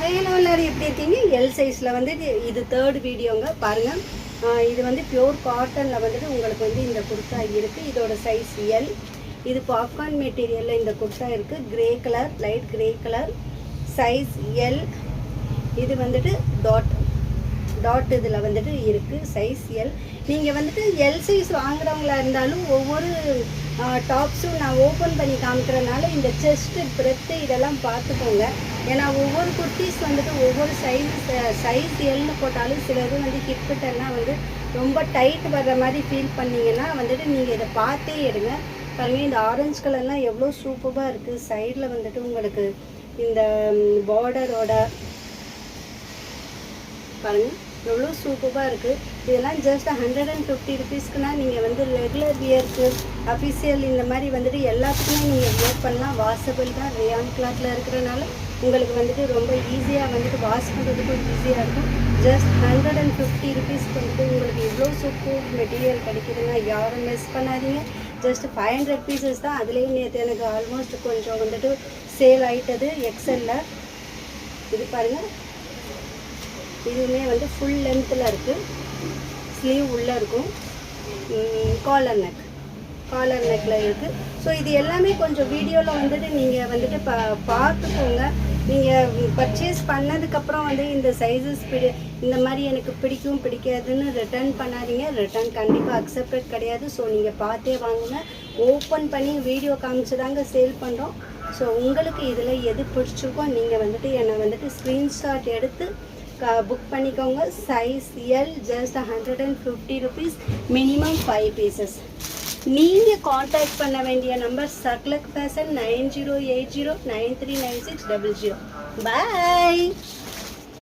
Hello எல்லாரும் எப்படி இருக்கீங்க? எல் சைஸில் வந்து இது தேர்ட் வீடியோங்க பாருங்கள். இது வந்து பியூர் காட்டனில் வந்துட்டு உங்களுக்கு வந்து இந்த குர்த்தா இருக்குது. இதோட சைஸ் எல். இது பாப்கார்ன் மெட்டீரியலில் இந்த குர்த்தா இருக்குது. Grey colour, light grey colour, size L. இது வந்துட்டு டாட் இதில் வந்துட்டு இருக்குது, சைஸ் எல். நீங்கள் வந்துட்டு எல் சைஸ் வாங்குறவங்களா இருந்தாலும் ஒவ்வொரு டாப்ஸும் நான் ஓப்பன் பண்ணி காமிக்கிறனால இந்த செஸ்ட்டு பிரெத்து இதெல்லாம் பார்த்துக்கோங்க. ஏன்னா ஒவ்வொரு குர்த்திஸ் வந்துட்டு ஒவ்வொரு சைஸ் எல்னு போட்டாலும் சிலது வந்து ஹிப்புட்டெல்லாம் வந்து ரொம்ப டைட் வர்ற மாதிரி ஃபீல் பண்ணிங்கன்னா வந்துட்டு நீங்கள் இதை பார்த்தே எடுங்க. பாருங்கள், இந்த ஆரஞ்சு கலர்லாம் எவ்வளோ சூப்பராக இருக்குது. சைடில் வந்துட்டு உங்களுக்கு இந்த பார்டரோட பாருங்கள் எவ்வளோ சூப்பராக இருக்குது. இதெல்லாம் ஜஸ்ட் 150 ருபீஸ்க்குனா நீங்கள் வந்து ரெகுலர் வியருக்கு, அஃபிஷியல் இந்த மாதிரி வந்துட்டு எல்லாத்துக்குமே நீங்கள் வியர் பண்ணலாம். வாஷபிள் தான், ரேயான் கிளாத்தில் இருக்கிறனால உங்களுக்கு வந்துட்டு ரொம்ப ஈஸியாக வந்துட்டு வாஷ் பண்ணுறதுக்கும் ஈஸியாக இருக்கும். ஜஸ்ட் 150 ருபீஸ்க்கு வந்துட்டு உங்களுக்கு இவ்வளோ சூப்பர் மெட்டீரியல் கிடைக்குதுன்னா யாரும் மிஸ் பண்ணாதீங்க. ஜஸ்ட் 500 பீசஸ் தான். அதுலேயும் நேற்று எனக்கு ஆல்மோஸ்ட் கொஞ்சம் வந்துட்டு சேல் ஆகிட்டது எக்ஸலில். இது பாருங்கள், இதுவுமே வந்து ஃபுல் லென்த்தில் இருக்குது. ஸ்லீவ் உள்ளே இருக்கும், காலர் நெக்கில் இருக்குது. ஸோ இது எல்லாமே கொஞ்சம் வீடியோவில் வந்துட்டு நீங்கள் வந்துட்டு பார்த்துக்கோங்க. நீங்கள் பர்ச்சேஸ் பண்ணதுக்கப்புறம் வந்து இந்த சைஸஸ் இந்த மாதிரி எனக்கு பிடிக்கும் பிடிக்காதுன்னு ரிட்டர்ன் பண்ணாதீங்க. ரிட்டர்ன் கண்டிப்பாக அக்செப்டட் கிடையாது. ஸோ நீங்கள் பார்த்தே வாங்குங்க. ஓப்பன் பண்ணி வீடியோ காமிச்சுதாங்க சேல் பண்ணுறோம். ஸோ உங்களுக்கு இதில் எது பிடிச்சிருக்கோ நீங்கள் வந்துட்டு என்னை வந்துட்டு ஸ்க்ரீன்ஷாட் எடுத்து புக் பண்ணிக்கோங்க. Size L, just 150 rupees, minimum 5 pieces. நீங்கள் காண்டாக்ட் பண்ண வேண்டிய நம்பர் சக்லக் ஃபேஷன் 9080939600. பாய்.